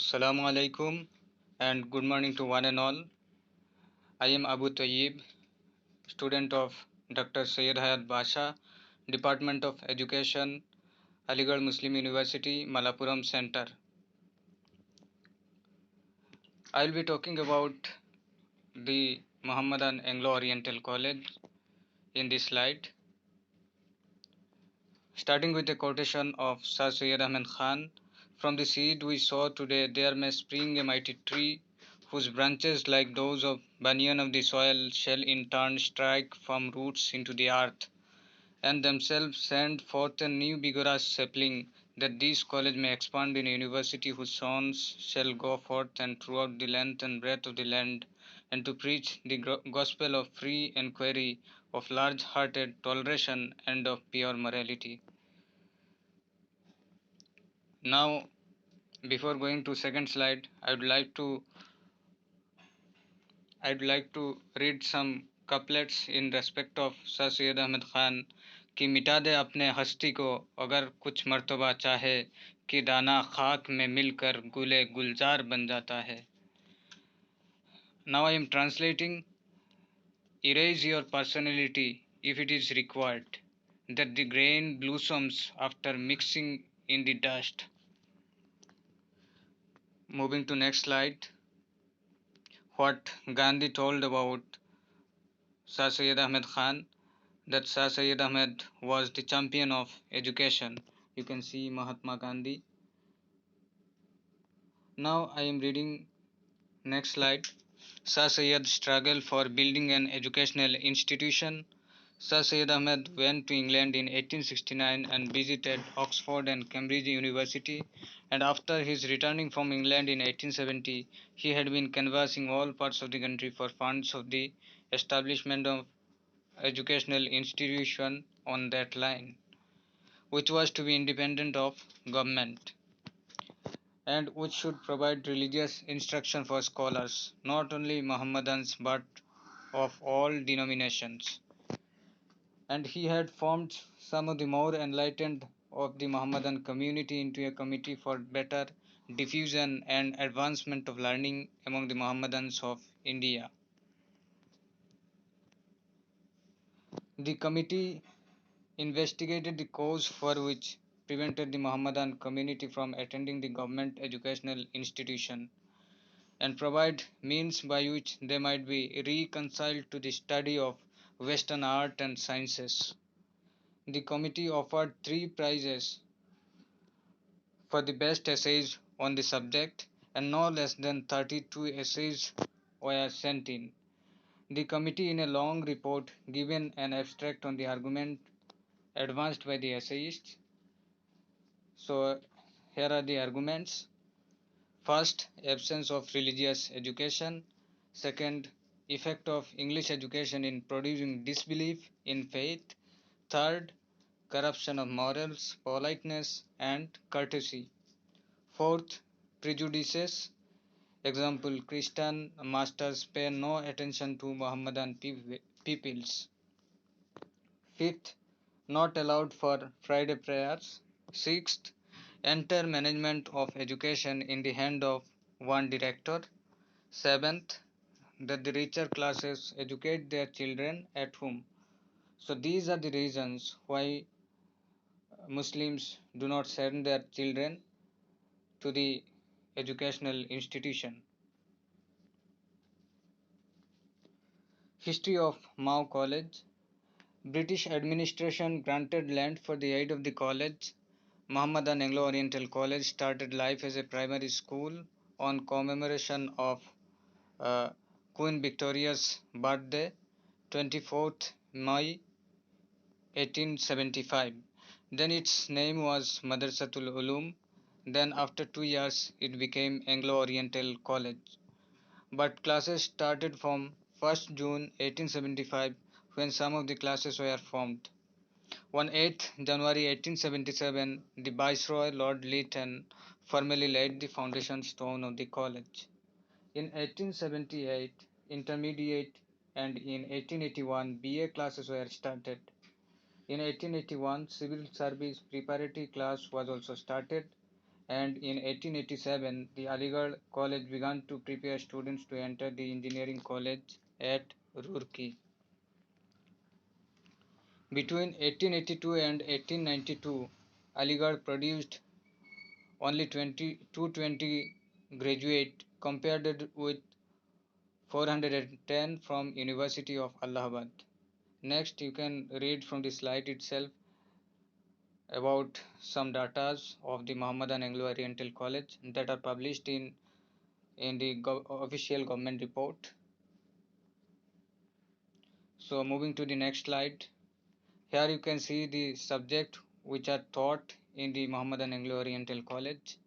Assalamu alaikum and good morning to one and all. I am Abu Tayyib, student of Dr. Sayyid Hayat Basha, Department of Education, Aligarh Muslim University, Malappuram Center. I will be talking about the Muhammadan Anglo-Oriental College in this slide. Starting with a quotation of Sir Syed Ahmed Khan, "From the seed we sow today there may spring a mighty tree, whose branches like those of banyan of the soil shall in turn strike firm roots into the earth, and themselves send forth a new vigorous sapling, that this college may expand in a university whose sons shall go forth and throughout the length and breadth of the land, and to preach the gospel of free enquiry, of large-hearted toleration, and of pure morality." Now, before going to second slide, I'd like to read some couplets in respect of Sir Syed Ahmed Khan कि मिटा दे अपने हस्ती को अगर कुछ मर्तबा चाहे कि दाना खाक में मिलकर गुले गुलजार बन जाता है. Now I am translating. Erase your personality if it is required, that the grain blossoms after mixing in the dust. Moving to next slide. What Gandhi told about Sir Syed Ahmed Khan, that Sir Syed Ahmed was the champion of education. You can see Mahatma Gandhi. Now I am reading next slide. Sir Syed struggled for building an educational institution. Sir Syed Ahmed went to England in 1869 and visited Oxford and Cambridge University, and after his returning from England in 1870, he had been canvassing all parts of the country for funds of the establishment of educational institution on that line, which was to be independent of government and which should provide religious instruction for scholars, not only Mohammedans but of all denominations. And he had formed some of the more enlightened of the Mohammedan community into a committee for better diffusion and advancement of learning among the Mohammedans of India. The committee investigated the cause for which prevented the Mohammedan community from attending the government educational institution and provide means by which they might be reconciled to the study of Western art and sciences. The committee offered three prizes for the best essays on the subject, and no less than 32 essays were sent in. The committee, in a long report, given an abstract on the argument advanced by the essayists. So, here are the arguments. First, absence of religious education. Second, effect of English education in producing disbelief in faith. Third, corruption of morals, politeness, and courtesy. Fourth, prejudices. Example, Christian masters pay no attention to Mohammedan peoples. Fifth, not allowed for Friday prayers. Sixth, enter management of education in the hand of one director. Seventh, that the richer classes educate their children at home. So these are the reasons why Muslims do not send their children to the educational institution. History of Mao College. British administration granted land for the aid of the college. Mohammedan Anglo-Oriental College started life as a primary school on commemoration of Queen Victoria's birthday, 24th May 1875. Then its name was Madrasatul Ulum. Then after 2 years it became Anglo-Oriental College. But classes started from 1st June 1875 when some of the classes were formed. On 8th January 1877, the Viceroy Lord Lytton formally laid the foundation stone of the college. In 1878, intermediate, and in 1881, BA classes were started. In 1881, civil service preparatory class was also started, And in 1887, the Aligarh College began to prepare students to enter the engineering college at Roorkee. Between 1882 and 1892, Aligarh produced only 220 graduates compared with 410 from University of Allahabad. Next, you can read from the slide itself about some data of the Mohammedan Anglo-Oriental College that are published in the official government report. So moving to the next slide, here you can see the subject which are taught in the Mohammedan Anglo-Oriental College.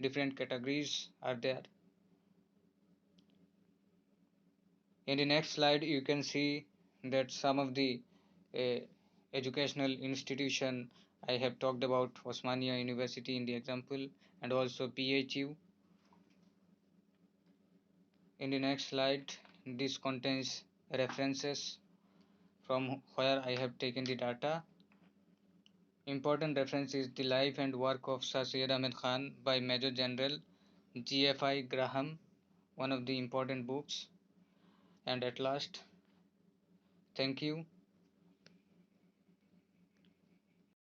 Different categories are there. In the next slide, you can see that some of the uh, educational institution I have talked about Osmania University in the example, and also PHU. In the next slide, this contains references from where I have taken the data. Important reference is the life and work of Sir Syed Ahmed Khan by Major General GFI Graham, one of the important books. And at last, thank you.